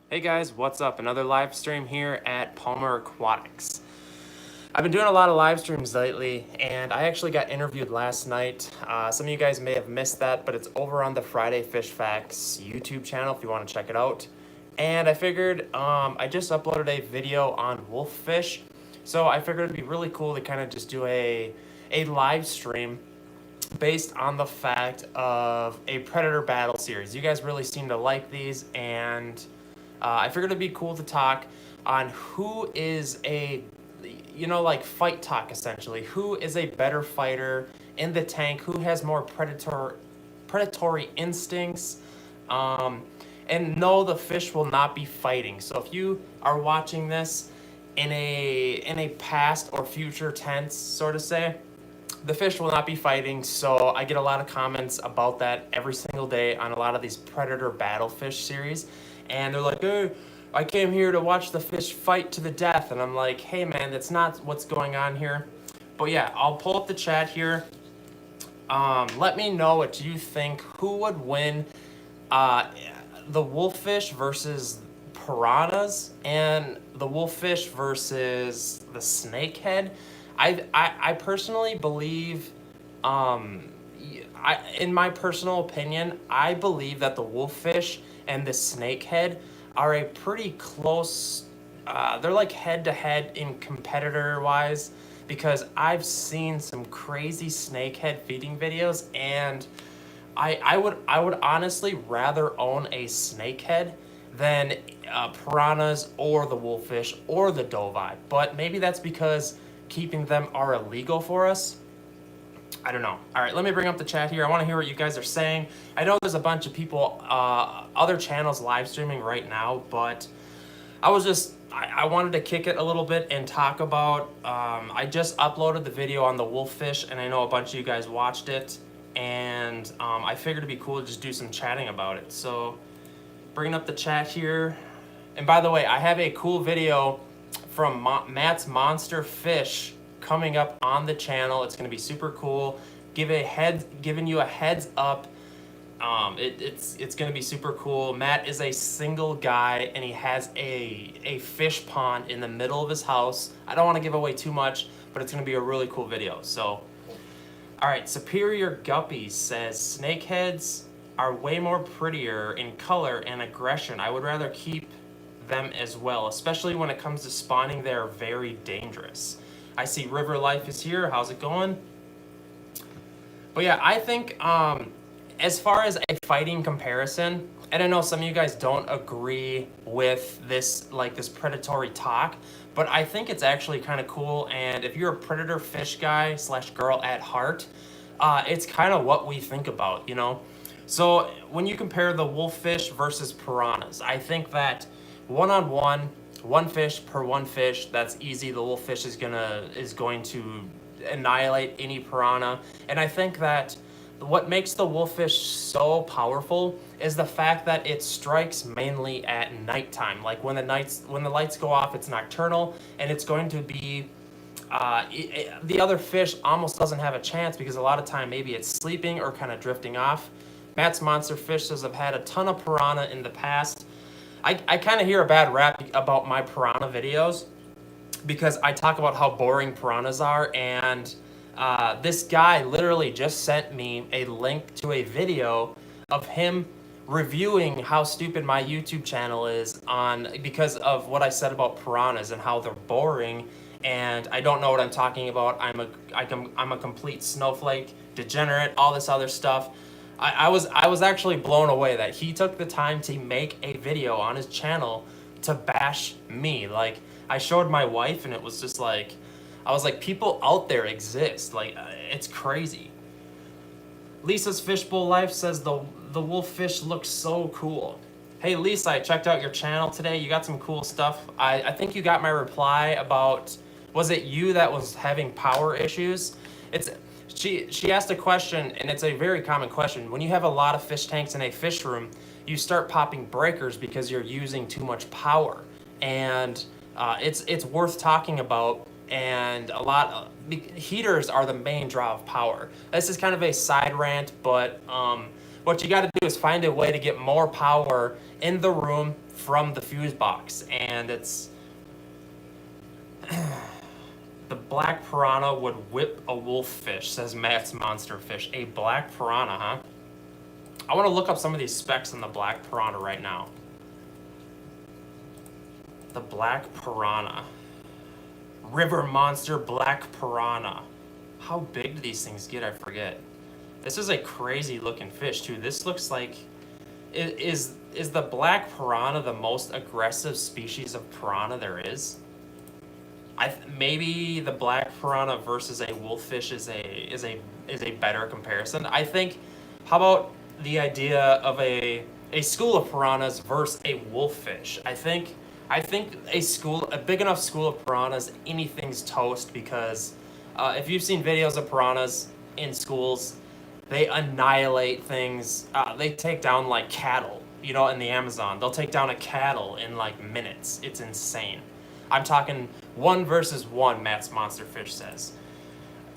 Hey guys, what's up? Another live stream here at Palmer Aquatics. I've been doing a lot of live streams lately, and I actually got interviewed last night. Some of you guys may have missed that, but it's over on the Friday Fish Facts YouTube channel if you want to check it out. And I figured I just uploaded a video on wolffish, so I figured it'd be really cool to kind of just do a live stream based on the fact of a predator battle series. You guys really seem to like these, and I figured it'd be cool to talk on who is like fight talk essentially. Who is a better fighter in the tank? Who has more predatory instincts? And no, the fish will not be fighting. So if you are watching this in a past or future tense, sort of say, the fish will not be fighting. So I get a lot of comments about that every single day on a lot of these predator battlefish series, and they're like, "Hey, I came here to watch the fish fight to the death," and I'm like, "Hey man, that's not what's going on here." But yeah, I'll pull up the chat here. Let me know what you think. Who would win, the wolffish versus piranhas, and the wolffish versus the snakehead? I personally believe, in my personal opinion, I believe that the wolffish and the snakehead are a pretty close. They're like head to head in competitor wise, because I've seen some crazy snakehead feeding videos, and I would honestly rather own a snakehead than piranhas or the wolffish or the doveye. But maybe that's because keeping them are illegal for us. I don't know. All right, let me bring up the chat here. I want to hear what you guys are saying. I know there's a bunch of people, other channels live streaming right now, but I wanted to kick it a little bit and talk about, I just uploaded the video on the wolffish, and I know a bunch of you guys watched it, and I figured it'd be cool to just do some chatting about it. So, bringing up the chat here. And by the way, I have a cool video from Matt's Monster Fish coming up on the channel. It's going to be super cool. Giving you a heads up. It's going to be super cool. Matt is a single guy, and he has a fish pond in the middle of his house. I don't want to give away too much, but it's going to be a really cool video. So, all right, Superior Guppies says snakeheads are way more prettier in color and aggression. I would rather keep them as well, especially when it comes to spawning. They're very dangerous. I see River Life is here. How's it going? But yeah, I think as far as a fighting comparison, and I know some of you guys don't agree with this, like this predatory talk, but I think it's actually kind of cool. And if you're a predator fish guy / girl at heart, it's kind of what we think about, you know? So when you compare the wolffish versus piranhas, I think that one-on-one, one fish per one fish, that's easy. The wolffish is going to annihilate any piranha. And I think that what makes the wolffish so powerful is the fact that it strikes mainly at nighttime. Like when the lights go off, it's nocturnal, and it's going to be the other fish almost doesn't have a chance, because a lot of time maybe it's sleeping or kind of drifting off. Matt's Monster Fish says, I've had a ton of piranha in the past. I kind of hear a bad rap about my piranha videos because I talk about how boring piranhas are, and this guy literally just sent me a link to a video of him reviewing how stupid my YouTube channel is because of what I said about piranhas and how they're boring, and I don't know what I'm talking about. I'm a complete snowflake, degenerate, all this other stuff. I was actually blown away that he took the time to make a video on his channel to bash me. Like, I showed my wife, and it was just like, I was like, people out there exist. Like, it's crazy. Lisa's Fishbowl Life says the wolffish looks so cool. Hey Lisa, I checked out your channel today. You got some cool stuff. I think you got my reply about, was it you that was having power issues? She asked a question, and it's a very common question. When you have a lot of fish tanks in a fish room, you start popping breakers because you're using too much power, and it's worth talking about. And heaters are the main draw of power. This is kind of a side rant, but what you got to do is find a way to get more power in the room from the fuse box. And it's the black piranha would whip a wolffish, says Matt's Monster Fish. A black piranha, huh? I want to look up some of these specs on the black piranha right now. The black piranha. River monster black piranha. How big do these things get? I forget. This is a crazy looking fish too. This looks like, is the black piranha the most aggressive species of piranha there is? Maybe the black piranha versus a wolffish is a better comparison. I think. How about the idea of a school of piranhas versus a wolffish? I think a big enough school of piranhas, anything's toast, because if you've seen videos of piranhas in schools, they annihilate things. They take down like cattle, you know, in the Amazon. They'll take down a cattle in like minutes. It's insane. I'm talking 1 versus 1, Matt's Monster Fish says.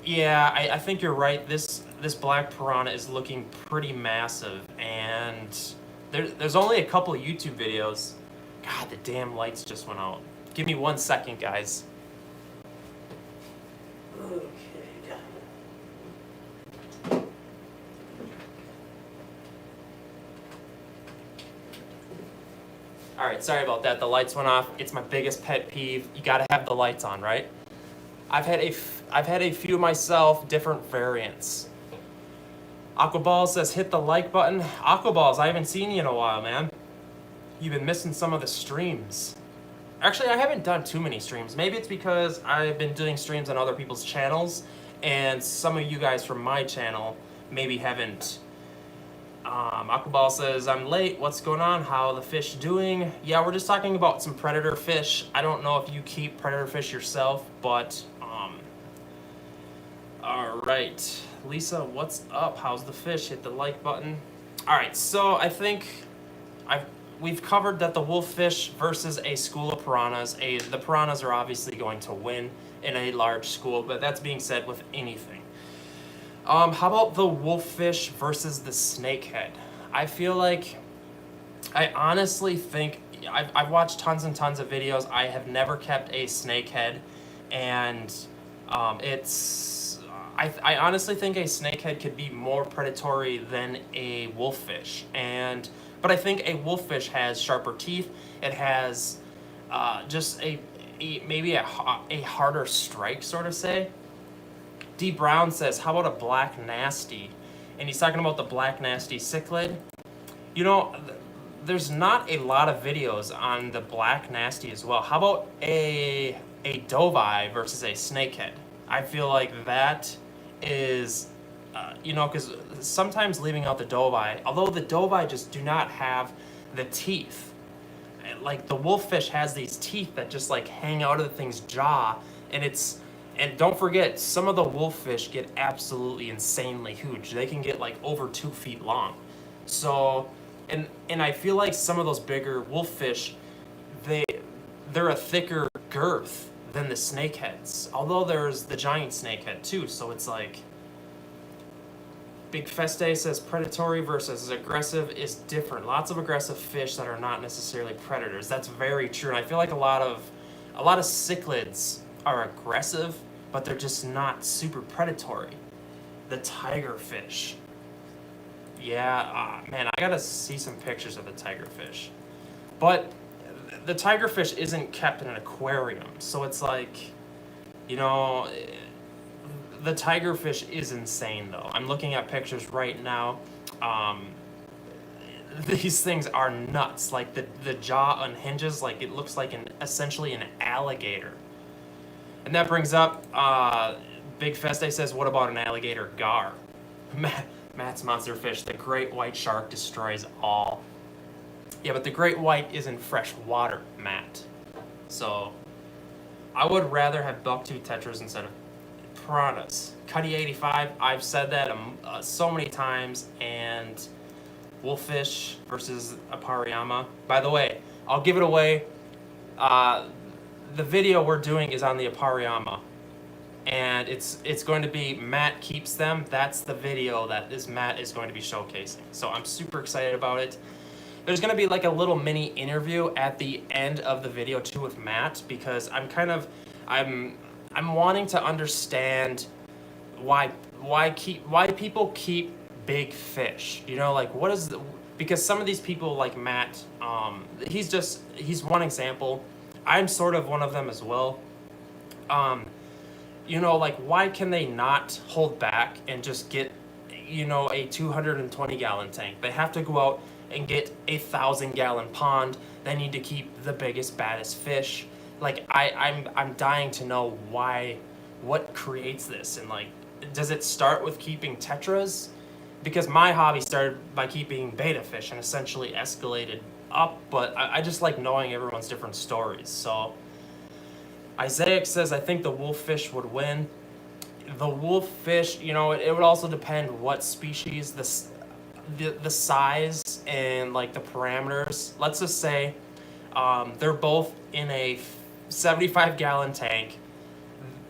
Yeah, I think you're right. This black piranha is looking pretty massive, and there's only a couple of YouTube videos. God, the damn lights just went out. Give me 1 second, guys. Okay. All right, sorry about that. The lights went off. It's my biggest pet peeve. You gotta have the lights on, right? I've had a few myself, different variants. Aquaball says hit the like button. Aquaballs, I haven't seen you in a while, man. You've been missing some of the streams. Actually, I haven't done too many streams. Maybe it's because I've been doing streams on other people's channels, and some of you guys from my channel maybe haven't. Aquaball says, I'm late. What's going on? How are the fish doing? Yeah, we're just talking about some predator fish. I don't know if you keep predator fish yourself, but all right. Lisa, what's up? How's the fish? Hit the like button. All right, so I think we've covered that the wolffish versus a school of piranhas. The piranhas are obviously going to win in a large school, but that's being said with anything. How about the wolffish versus the snakehead? I feel like, I honestly think, I've watched tons and tons of videos. I have never kept a snakehead, and I honestly think a snakehead could be more predatory than a wolffish, but I think a wolffish has sharper teeth. It has just maybe a harder strike, sort of say. D Brown says, how about a black nasty? And he's talking about the black nasty cichlid. You know, there's not a lot of videos on the black nasty as well. How about a dovi versus a snakehead? I feel like that is, you know, because sometimes leaving out the dovi, although the dovi just do not have the teeth. Like the wolffish has these teeth that just like hang out of the thing's jaw, and don't forget, some of the wolffish get absolutely insanely huge. They can get like over 2 feet long. So, and I feel like some of those bigger wolffish, they're a thicker girth than the snakeheads. Although there's the giant snakehead too, so it's like, Big Feste says predatory versus aggressive is different. Lots of aggressive fish that are not necessarily predators. That's very true. And I feel like a lot of cichlids are aggressive, but they're just not super predatory. The tigerfish. Yeah, man, I gotta see some pictures of the tigerfish. But the tigerfish isn't kept in an aquarium, so it's like, you know, the tigerfish is insane though. I'm looking at pictures right now. These things are nuts. Like the jaw unhinges, like it looks like essentially an alligator. And that brings up, Big Feste says, what about an alligator gar? Matt's Monster Fish, the great white shark destroys all. Yeah, but the great white is in fresh water, Matt. So, I would rather have bucktooth tetras instead of piranhas. Cuddy85, I've said that so many times, and wolffish versus Apariyama. By the way, I'll give it away. The video we're doing is on the Apariyama, and it's going to be Matt keeps them. That's the video that Matt is going to be showcasing. So I'm super excited about it. There's going to be like a little mini interview at the end of the video too with Matt, because I'm wanting to understand why people keep big fish. You know, like what is the, because some of these people like Matt, he's one example. I'm sort of one of them as well. You know, like why can they not hold back and just get, you know, a 220 gallon tank? They have to go out and get a 1,000-gallon pond. They need to keep the biggest, baddest fish. Like I'm dying to know why, what creates this, and like, does it start with keeping tetras? Because my hobby started by keeping beta fish and essentially escalated up, but I just like knowing everyone's different stories. So Isaiah says, I think the wolffish would win. The wolffish, you know, it would also depend what species, the size, and like the parameters. Let's just say they're both in a 75-gallon tank.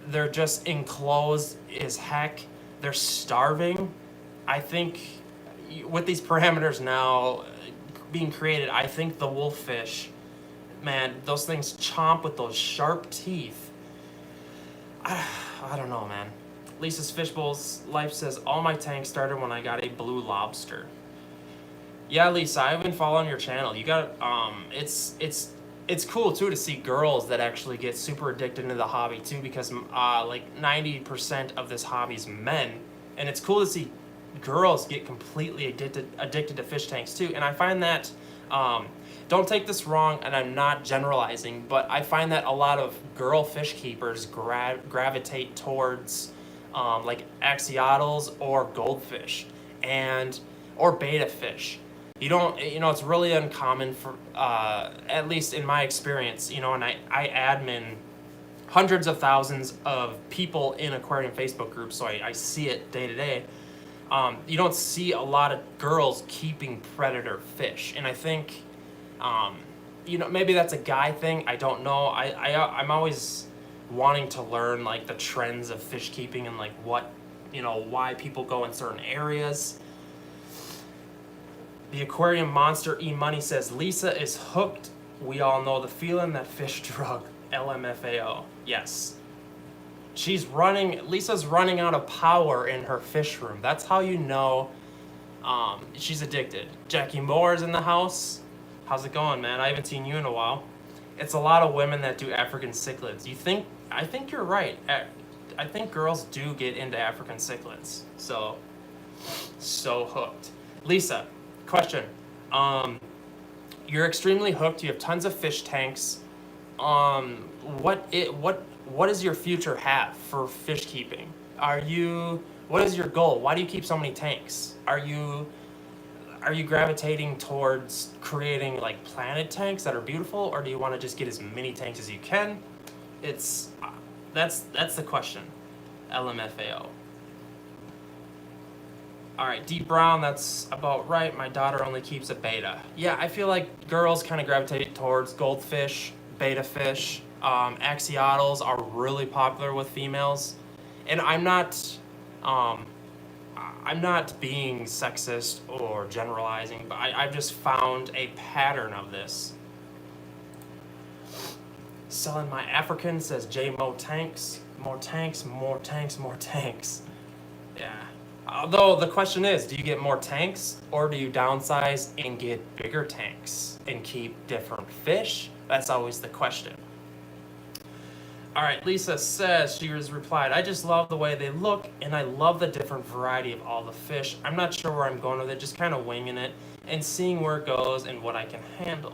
They're just enclosed as heck. They're starving. I think with these parameters now being created, I think the wolffish, man, those things chomp with those sharp teeth. I don't know, man. Lisa's Fishbowl's Life says, all my tanks started when I got a blue lobster. Yeah, Lisa, I've been following your channel. You got, it's cool too to see girls that actually get super addicted to the hobby too, because like 90% of this hobby is men, and it's cool to see girls get completely addicted to fish tanks too. And I find that, don't take this wrong, and I'm not generalizing, but I find that a lot of girl fish keepers gravitate towards like axolotls or goldfish or beta fish. You know, it's really uncommon for, at least in my experience, you know, and I admin hundreds of thousands of people in aquarium Facebook groups, so I see it day to day. You don't see a lot of girls keeping predator fish, and I think, you know, maybe that's a guy thing. I don't know. I'm always wanting to learn like the trends of fish keeping and like what, you know, why people go in certain areas. The aquarium monster E-Money says, Lisa is hooked. We all know the feeling, that fish drug. LMFAO. Yes. Lisa's running out of power in her fish room. That's how you know she's addicted. Jackie Moore's in the house. How's it going, man? I haven't seen you in a while. It's a lot of women that do African cichlids. I think you're right. I think girls do get into African cichlids. So hooked. Lisa, question. You're extremely hooked. You have tons of fish tanks. What does your future have for fish keeping? What is your goal? Why do you keep so many tanks? Are you gravitating towards creating like planted tanks that are beautiful, or do you want to just get as many tanks as you can? That's the question. LMFAO. All right, Deep Brown, that's about right. My daughter only keeps a beta. Yeah, I feel like girls kind of gravitate towards goldfish, beta fish. Axolotls are really popular with females, and I'm not being sexist or generalizing, but I've just found a pattern of this. Selling my African, says J Mo Tanks. More tanks, more tanks, more tanks. Yeah. Although the question is, do you get more tanks, or do you downsize and get bigger tanks and keep different fish? That's always the question. All right, Lisa says, she has replied, I just love the way they look, and I love the different variety of all the fish. I'm not sure where I'm going with it, just kind of winging it and seeing where it goes and what I can handle.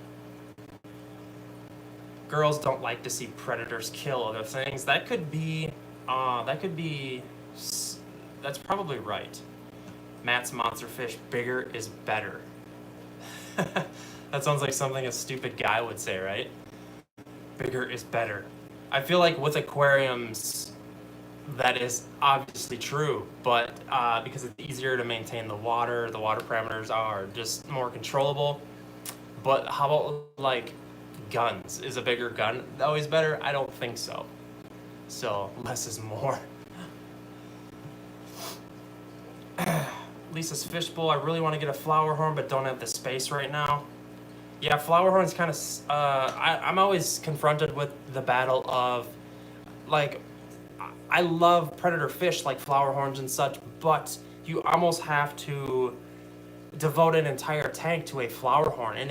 Girls don't like to see predators kill other things. That's probably right. Matt's monster fish, bigger is better. That sounds like something a stupid guy would say, right? Bigger is better. I feel like with aquariums, that is obviously true, but because it's easier to maintain the water parameters are just more controllable. But how about like guns? Is a bigger gun always better? I don't think so. So less is more. Lisa's Fishbowl, I really want to get a Flowerhorn, but don't have the space right now. Yeah, Flowerhorns kind of, I'm always confronted with the battle of, like, I love predator fish like Flowerhorns and such, but you almost have to devote an entire tank to a Flowerhorn, and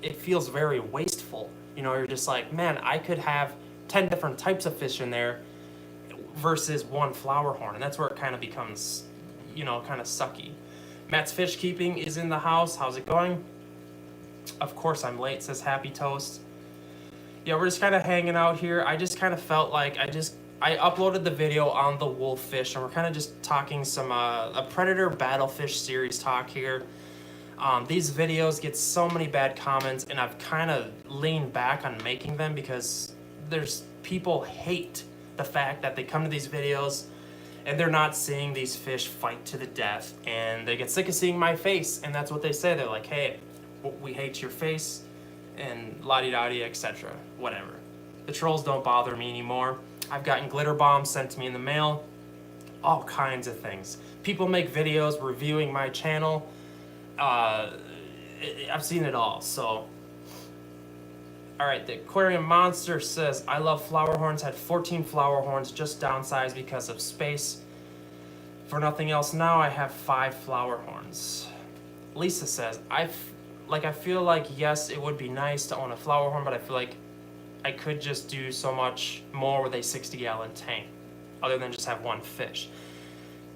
it feels very wasteful. You know, you're just like, man, I could have 10 different types of fish in there versus one Flowerhorn, and that's where it kind of becomes, you know, kind of sucky. Matt's Fish Keeping is in the house. How's it going? Of course I'm late, says Happy Toast. Yeah, we're just kind of hanging out here. I just kind of felt like I uploaded the video on the wolffish, and we're kind of just talking some a predator battlefish series talk here. These videos get so many bad comments, and I've kind of leaned back on making them because there's people hate the fact that they come to these videos and they're not seeing these fish fight to the death, and they get sick of seeing my face, and that's what they say. They're like, hey, we hate your face, and la-di-da-di, etc. Whatever. The trolls don't bother me anymore. I've gotten glitter bombs sent to me in the mail. All kinds of things. People make videos reviewing my channel. I've seen it all, so. Alright, the Aquarium Monster says, I love Flowerhorns, had 14 Flowerhorns, just downsized because of space. For nothing else now, I have 5 Flowerhorns. Lisa says, I feel like, yes, it would be nice to own a Flowerhorn, but I feel like I could just do so much more with a 60-gallon tank, other than just have one fish.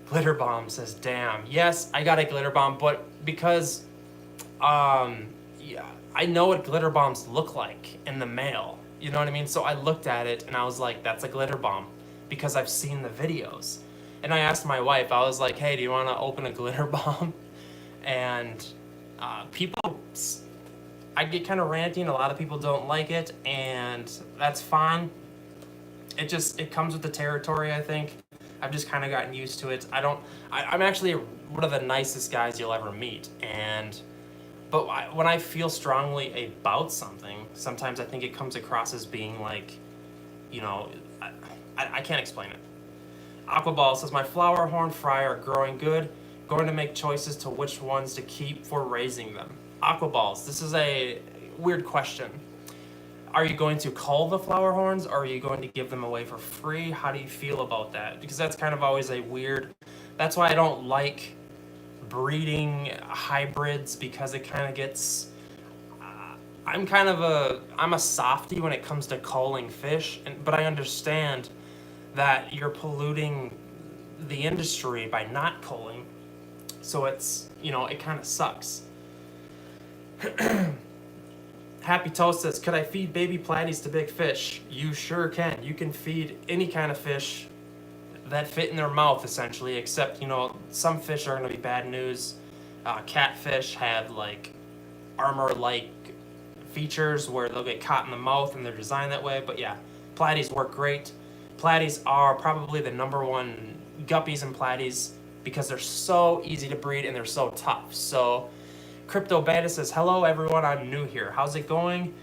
Glitter Bomb says, damn. Yes, I got a glitter bomb, but because, yeah, I know what glitter bombs look like in the mail. You know what I mean? So I looked at it and I was like, that's a glitter bomb, because I've seen the videos. And I asked my wife, I was like, hey, do you want to open a glitter bomb? And people, I get kind of ranty, and a lot of people don't like it, and that's fine. It comes with the territory, I think. I've just kind of gotten used to it. I'm actually one of the nicest guys you'll ever meet, but when I feel strongly about something, sometimes I think it comes across as being like, you know, I can't explain it. Aquaball says, my Flowerhorn fry are growing good. Going to make choices to which ones to keep for raising them. Aquaballs, this is a weird question. Are you going to cull the Flowerhorns, or are you going to give them away for free? How do you feel about that? Because that's kind of always a weird, that's why I don't like breeding hybrids, because it kind of gets, I'm a softie when it comes to culling fish, but I understand that you're polluting the industry by not culling, so it's, you know, it kind of sucks. Happy Toast says, could I feed baby platies to big fish? You sure can. You can feed any kind of fish that fit in their mouth, essentially, except, you know, some fish are going to be bad news. Catfish have, like, armor-like features where they'll get caught in the mouth, and they're designed that way. But yeah, platies work great. Platies are probably the #1 guppies and platies because they're so easy to breed and they're so tough. So Crypto Beta says, hello everyone, I'm new here. How's it going?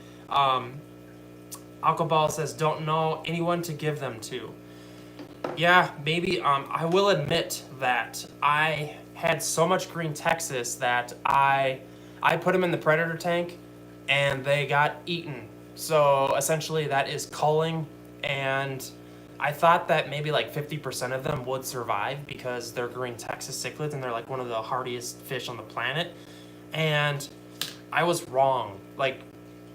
Alcoball says, don't know anyone to give them to. Yeah, maybe. I will admit that I had so much green Texas that I put them in the predator tank and they got eaten. So essentially that is culling, and I thought that maybe like 50% of them would survive because they're green Texas cichlids and they're like one of the hardiest fish on the planet. And I was wrong. Like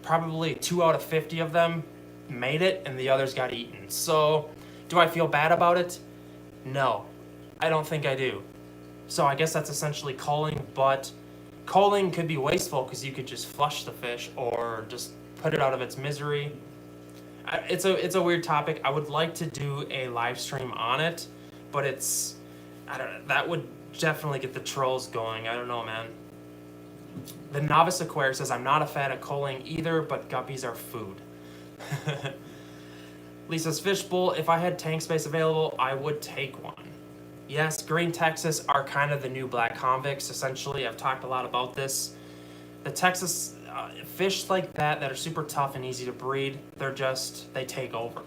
probably 2 out of 50 of them made it and the others got eaten. So do I feel bad about it? No, I don't think I do. So I guess that's essentially culling, but culling could be wasteful because you could just flush the fish or just put it out of its misery. It's a weird topic. I would like to do a live stream on it, but I don't know, that would definitely get the trolls going. I don't know, man. The Novice Aquarium says, I'm not a fan of culling either, but guppies are food. Lisa's Fishbowl, if I had tank space available, I would take one. Yes, green Texas are kind of the new black convicts, essentially. I've talked a lot about this. The Texas fish like that are super tough and easy to breed, they take over.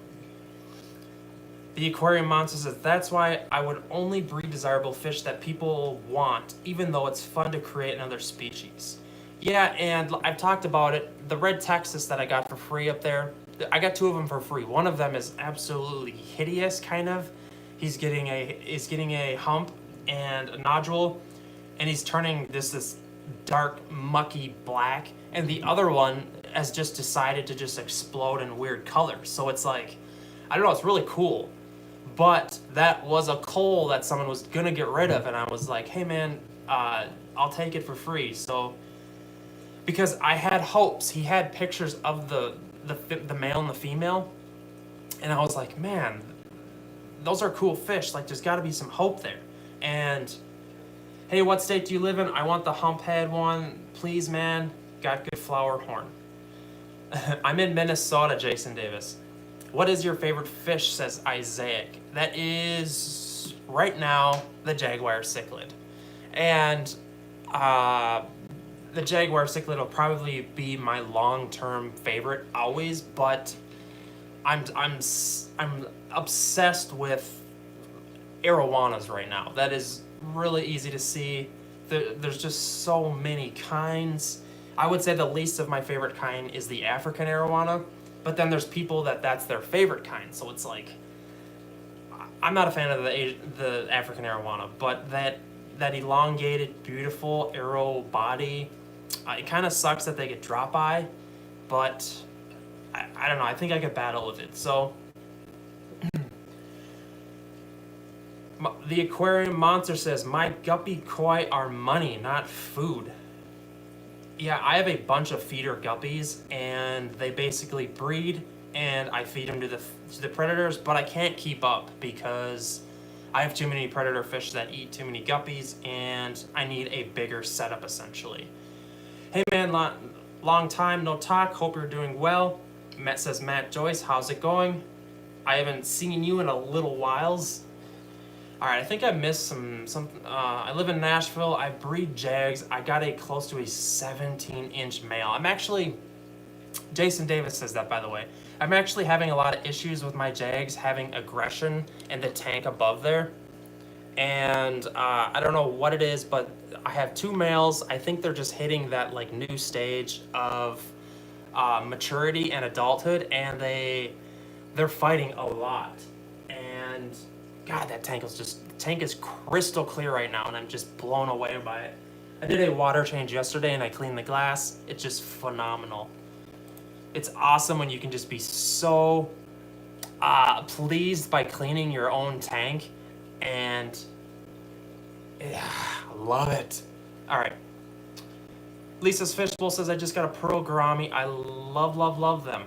The Aquarium Monster says, that's why I would only breed desirable fish that people want, even though it's fun to create another species. Yeah, and I've talked about it. The red Texas that I got for free up there, I got 2 of them for free. One of them is absolutely hideous, kind of. He's getting a hump and a nodule, and he's turning this dark, mucky black. And the other one has just decided to just explode in weird colors. So it's like, I don't know, it's really cool. But that was a coal that someone was gonna get rid of, and I was like, hey man, I'll take it for free. So, because I had hopes, he had pictures of the male and the female, and I was like, man, those are cool fish. Like, there's got to be some hope there. And hey, what state do you live in? I want the hump head one, please, man. Got good Flowerhorn. I'm in Minnesota, Jason Davis. What is your favorite fish, says Isaac. That is, right now, the jaguar cichlid. And the jaguar cichlid will probably be my long-term favorite always, but I'm obsessed with arowanas right now. That is really easy to see. There's just so many kinds. I would say the least of my favorite kind is the African arowana, but then there's people that's their favorite kind. So it's like, I'm not a fan of the African arowana, but that elongated, beautiful arrow body, it kind of sucks that they get drop eye, but I don't know. I think I could battle with it. So the Aquarium Monster says, my guppy koi are money, not food. Yeah, I have a bunch of feeder guppies, and they basically breed, and I feed them to the predators, but I can't keep up because I have too many predator fish that eat too many guppies, and I need a bigger setup essentially. Hey man, long time no talk. Hope you're doing well. Matt says, Matt Joyce, how's it going? I haven't seen you in a little whiles. All right, I think I missed some. I live in Nashville. I breed jags. I got close to a 17-inch male. I'm actually, Jason Davis says that, by the way. I'm actually having a lot of issues with my jags having aggression in the tank above there. And I don't know what it is, but I have 2 males. I think they're just hitting that like new stage of maturity and adulthood, and they're fighting a lot. And God, that tank is crystal clear right now, and I'm just blown away by it. I did a water change yesterday, and I cleaned the glass. It's just phenomenal. It's awesome when you can just be so pleased by cleaning your own tank, and yeah, I love it. All right. Lisa's Fishbowl says, I just got a pearl gourami. I love them.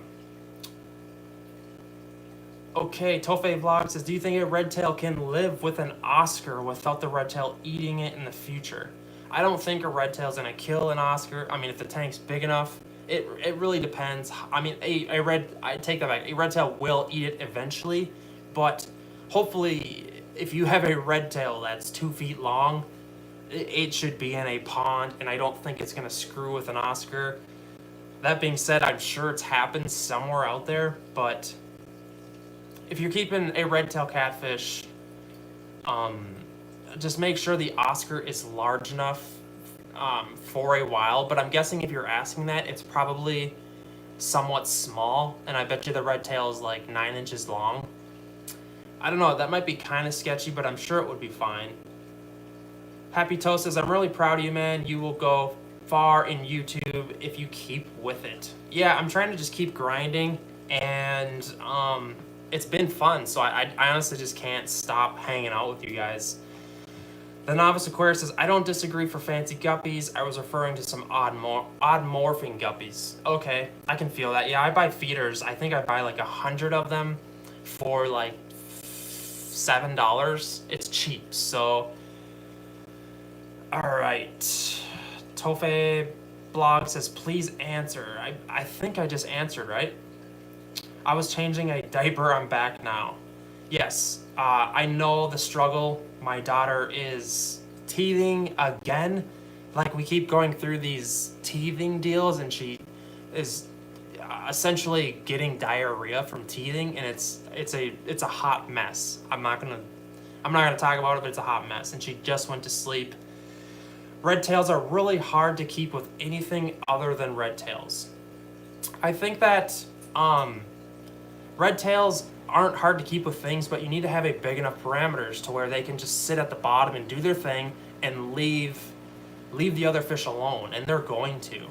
Okay, Tofe Vlog says, do you think a redtail can live with an Oscar without the redtail eating it in the future? I don't think a redtail's gonna kill an Oscar. I mean, if the tank's big enough, it really depends. I mean, I take that back. A redtail will eat it eventually, but hopefully, if you have a redtail that's 2 feet long, it should be in a pond, and I don't think it's gonna screw with an Oscar. That being said, I'm sure it's happened somewhere out there, but if you're keeping a redtail catfish, just make sure the Oscar is large enough for a while. But I'm guessing if you're asking that, it's probably somewhat small, and I bet you the redtail is like 9 inches long. I don't know, that might be kind of sketchy, but I'm sure it would be fine. Happy Toast says, I'm really proud of you, man. You will go far in YouTube if you keep with it. Yeah, I'm trying to just keep grinding, and it's been fun, so I honestly just can't stop hanging out with you guys. The Novice Aquarius says, I don't disagree for fancy guppies. I was referring to some odd morphing guppies. Okay, I can feel that. Yeah, I buy feeders. I think I buy like 100 of them for like $7. It's cheap, so. All right. Tofe Blog says, please answer. I think I just answered, right? I was changing a diaper. I'm back now. Yes, I know the struggle. My daughter is teething again. Like, we keep going through these teething deals, and she is essentially getting diarrhea from teething, and it's a hot mess. I'm not gonna talk about it, but it's a hot mess. And she just went to sleep. Red tails are really hard to keep with anything other than red tails. I think that red tails aren't hard to keep with things, but you need to have a big enough parameters to where they can just sit at the bottom and do their thing and leave the other fish alone, and they're going to.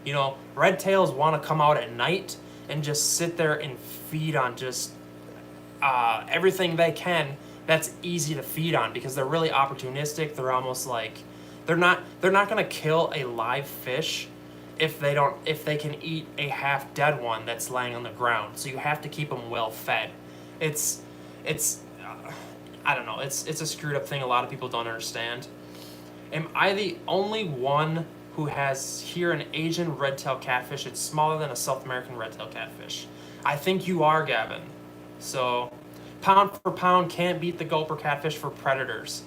You know, red tails want to come out at night and just sit there and feed on just everything they can that's easy to feed on, because they're really opportunistic. They're almost like they're not going to kill a live fish if they can eat a half dead one that's laying on the ground. So you have to keep them well fed. It's I don't know, it's a screwed up thing a lot of people don't understand. Am I the only one who has here an Asian red-tailed catfish? It's smaller than a South American red-tailed catfish. I think you are, Gavin. So pound for pound, can't beat the gulper catfish for predators.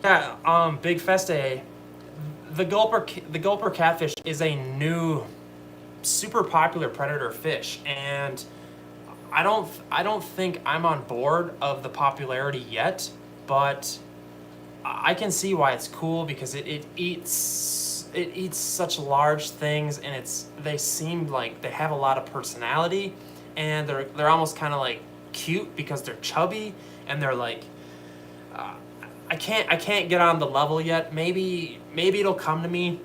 Yeah, Big Feste, the gulper catfish is a new, super popular predator fish, and I don't think I'm on board of the popularity yet, but I can see why it's cool, because it eats such large things, and they seem like they have a lot of personality, and they're almost kind of like cute because they're chubby, and they're like I can't get on the level yet. Maybe it'll come to me.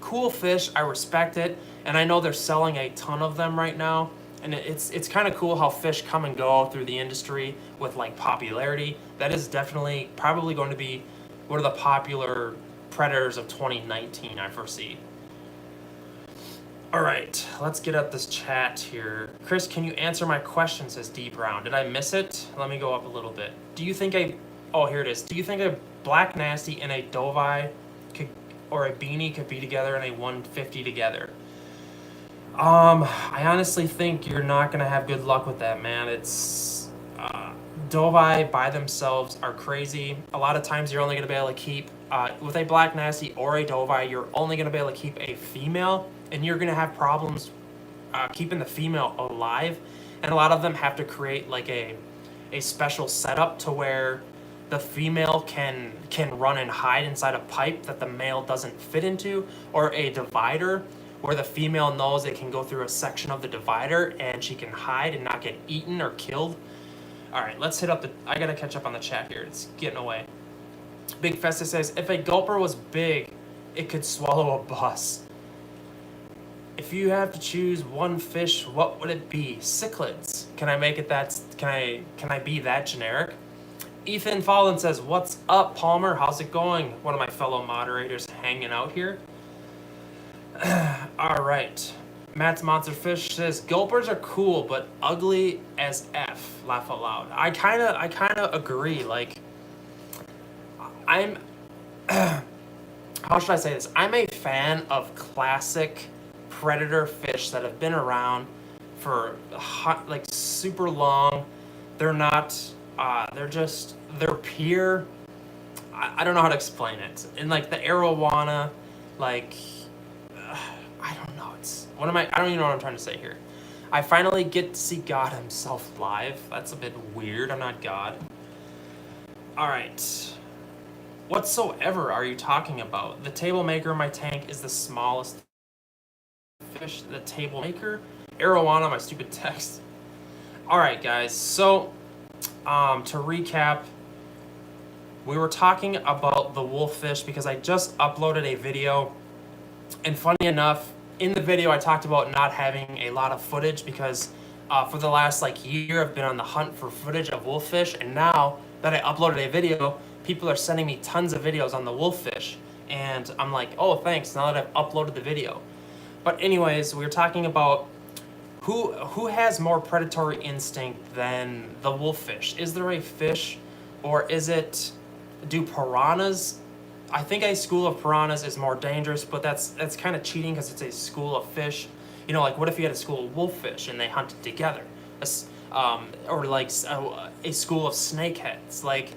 Cool fish, I respect it, and I know they're selling a ton of them right now, and it's kind of cool how fish come and go through the industry with like popularity. That is definitely probably going to be one of the popular predators of 2019, I foresee. All right, let's get up this chat here. Chris, can you answer my question, says D Brown. Did I miss it? Let me go up a little bit. Oh, here it is. Do you think a black nasty and a doveye or a beanie could be together in a 150 together? I honestly think you're not gonna have good luck with that, man. It's doveye by themselves are crazy. A lot of times you're only gonna be able to keep with a black nasty or a doveye, you're only gonna be able to keep a female, and you're gonna have problems keeping the female alive. And a lot of them have to create like a special setup to where the female can run and hide inside a pipe that the male doesn't fit into, or a divider where the female knows it can go through a section of the divider and she can hide and not get eaten or killed. All right, let's hit up I gotta catch up on the chat here. It's getting away. Big Festa says, if a gulper was big, it could swallow a bus. If you have to choose one fish, what would it be? Cichlids. Can I make it that? Can I be that generic? Ethan Fallen says, what's up, Palmer? How's it going? One of my fellow moderators hanging out here. All right. Matt's Monster Fish says, gulpers are cool, but ugly as F. Laugh out loud. I kind of agree. Like, how should I say this? I'm a fan of classic predator fish that have been around for like super long. They're not, they're pure. I don't know how to explain it. And like the arowana, like, I don't know. I don't even know what I'm trying to say here. I finally get to see God himself live. That's a bit weird. I'm not God. All right. Whatsoever are you talking about? The table maker in my tank is the smallest fish. The table maker? Arowana, my stupid text. All right, guys. So, to recap, we were talking about the wolffish because I just uploaded a video, and funny enough, in the video I talked about not having a lot of footage because for the last like year I've been on the hunt for footage of wolffish, and now that I uploaded a video, people are sending me tons of videos on the wolffish, and I'm like, oh, thanks, now that I've uploaded the video. But anyways, we were talking about who has more predatory instinct than the wolffish. Is there a fish, or do piranhas? I think a school of piranhas is more dangerous, but that's kind of cheating because it's a school of fish. You know, like what if you had a school of wolffish and they hunted together? Or like a school of snakeheads. Like,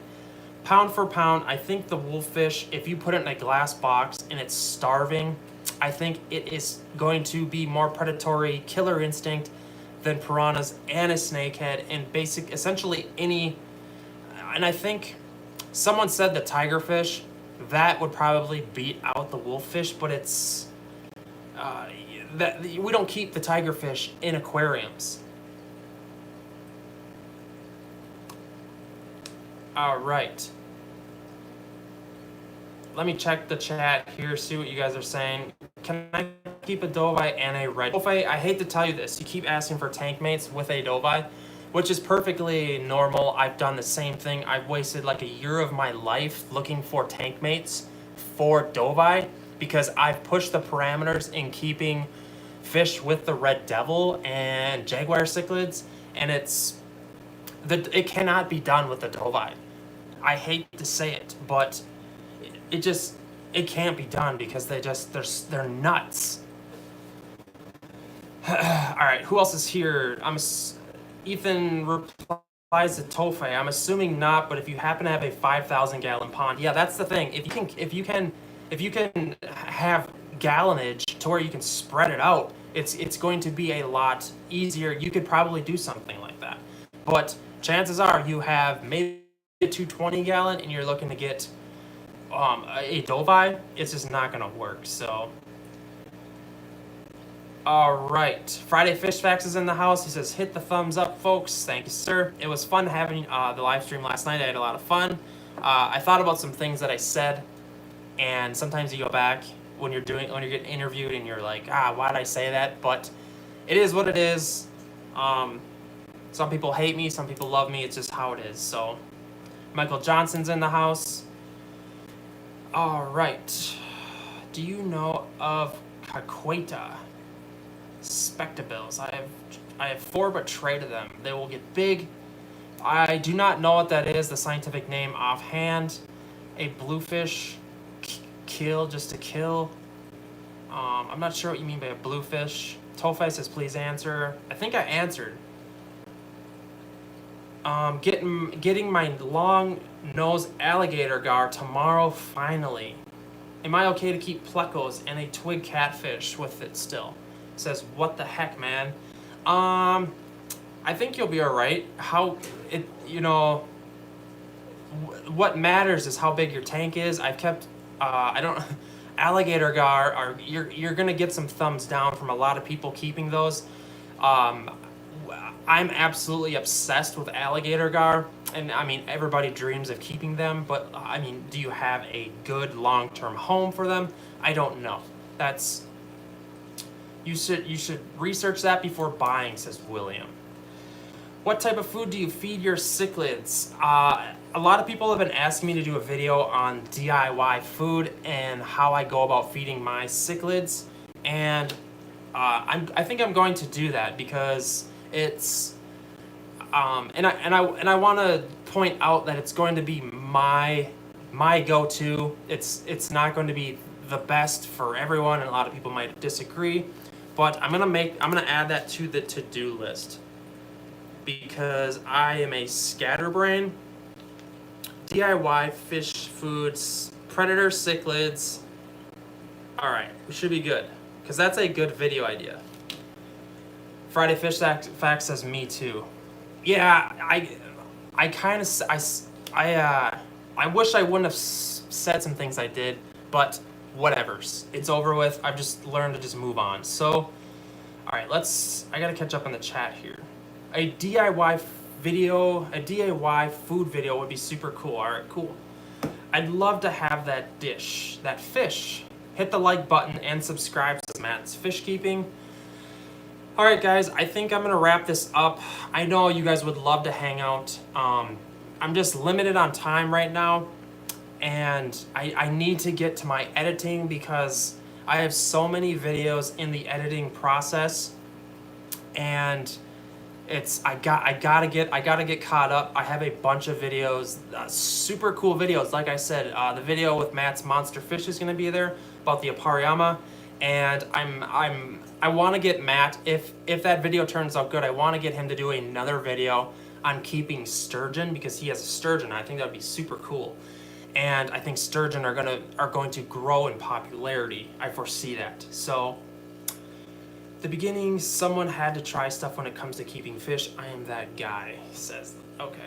pound for pound, I think the wolffish, if you put it in a glass box and it's starving, I think it is going to be more predatory, killer instinct than piranhas and a snakehead and essentially any. And I think someone said the tigerfish, that would probably beat out the wolffish, but it's that we don't keep the tigerfish in aquariums. All right. Let me check the chat here, see what you guys are saying. Can I keep a doveye and a red? Doveye, I hate to tell you this, you keep asking for tank mates with a doveye, which is perfectly normal. I've done the same thing. I've wasted like a year of my life looking for tank mates for doveye because I've pushed the parameters in keeping fish with the red devil and jaguar cichlids, and it cannot be done with the doveye. I hate to say it, but it can't be done because they're nuts. All right, who else is here? Ethan replies to Tofe. I'm assuming not, but if you happen to have a 5,000 gallon pond, yeah, that's the thing. If you can have gallonage to where you can spread it out, it's going to be a lot easier. You could probably do something like that, but chances are you have maybe a 220 gallon and you're looking to get a doveye, it's just not gonna work. So all right, Friday Fish Facts is in the house. He says hit the thumbs up, folks. Thank you, sir. It was fun having the live stream last night. I had a lot of fun. I thought about some things that I said, and sometimes you go back when you're getting interviewed and you're like, why did I say that? But it is what it is. Some people hate me, some people love me. It's just how it is. So Michael Johnson's in the house. All right. Do you know of caqueta spectabills? I have 4 but traded them. They will get big. I do not know what that is, the scientific name offhand. A bluefish kill just to kill. I'm not sure what you mean by a bluefish. Tofi says please answer. I think I answered. Getting my long nose alligator gar tomorrow finally. Am I okay to keep plecos and a twig catfish with it still? Says what the heck, man. I think you'll be all right. What matters is how big your tank is. I've kept alligator gar you're gonna get some thumbs down from a lot of people keeping those. I'm absolutely obsessed with alligator gar, and I mean everybody dreams of keeping them, but I mean, do you have a good long-term home for them? I don't know. You should research that before buying, says William. What type of food do you feed your cichlids? A lot of people have been asking me to do a video on DIY food and how I go about feeding my cichlids, and I think I'm going to do that because it's and I want to point out that it's going to be my go-to. It's not going to be the best for everyone, and a lot of people might disagree, but I'm gonna add that to the to-do list because I am a scatterbrain. DIY fish foods, predator cichlids. All right, we should be good because that's a good video idea. Friday Fish Fact says me too. Yeah, I wish I wouldn't have said some things I did, but whatever's. It's over with. I've just learned to just move on. So, all right, I gotta catch up on the chat here. A DIY food video would be super cool. All right, cool. I'd love to have that dish, that fish. Hit the like button and subscribe to Matt's Fish Keeping. All right, guys, I think I'm gonna wrap this up. I know you guys would love to hang out. I'm just limited on time right now, and I need to get to my editing because I have so many videos in the editing process, and I gotta get caught up. I have a bunch of videos, super cool videos. Like I said, the video with Matt's monster fish is gonna be there about the Aquarium, and I want to get Matt, if that video turns out good, I want to get him to do another video on keeping sturgeon because he has a sturgeon. I think that would be super cool. and I think sturgeon are going to grow in popularity. I foresee that. So, the beginning, someone had to try stuff when it comes to keeping fish. I am that guy, says. Okay.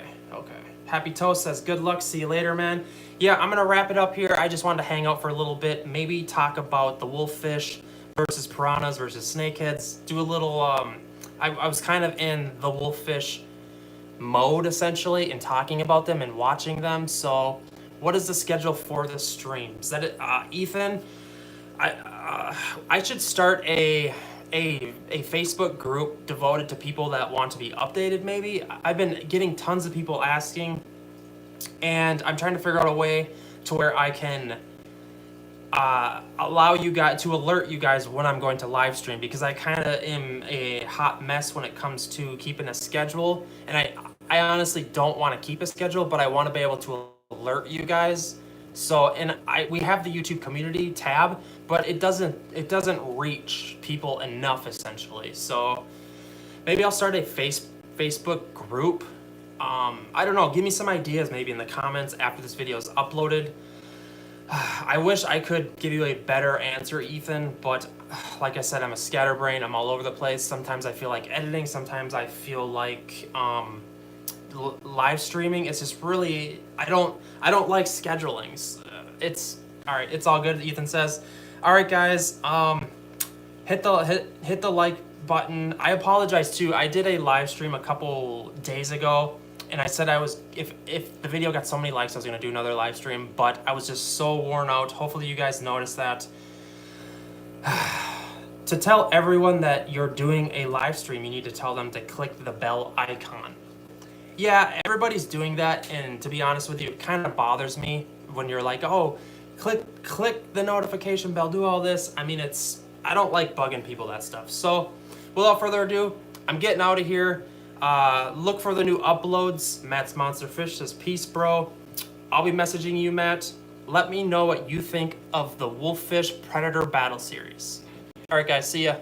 Happy Toast says, good luck, see you later, man. Yeah, I'm gonna wrap it up here. I just wanted to hang out for a little bit, maybe talk about the wolffish versus piranhas versus snakeheads. Do a little, I was kind of in the wolffish mode, essentially, in talking about them and watching them. So, what is the schedule for the stream? Is that it? Ethan, I should start a Facebook group devoted to people that want to be updated, maybe. I've been getting tons of people asking, and I'm trying to figure out a way to where I can allow you guys to alert you guys when I'm going to live stream, because I kind of am a hot mess when it comes to keeping a schedule, and I honestly don't want to keep a schedule, but I want to be able to alert you guys. So, and we have the YouTube community tab, but it doesn't reach people enough, essentially. So maybe I'll start a Facebook group. I don't know, give me some ideas maybe in the comments after this video is uploaded. I wish I could give you a better answer, Ethan, but like I said, I'm a scatterbrain. I'm all over the place. Sometimes I feel like editing. Sometimes I feel like live streaming. It's just really, I don't like scheduling. It's all right. It's all good. Ethan says, all right, guys, hit the like button. I apologize too. I did a live stream a couple days ago, and I said if the video got so many likes, I was gonna do another live stream, but I was just so worn out. Hopefully you guys noticed that. To tell everyone that you're doing a live stream, you need to tell them to click the bell icon. Yeah, everybody's doing that, and to be honest with you, it kind of bothers me when you're like, oh, click the notification bell, do all this. I mean, I don't like bugging people that stuff. So, without further ado, I'm getting out of here. Look for the new uploads. Matt's Monster Fish says, peace, bro. I'll be messaging you, Matt. Let me know what you think of the Wolffish Predator Battle Series. All right, guys, see ya.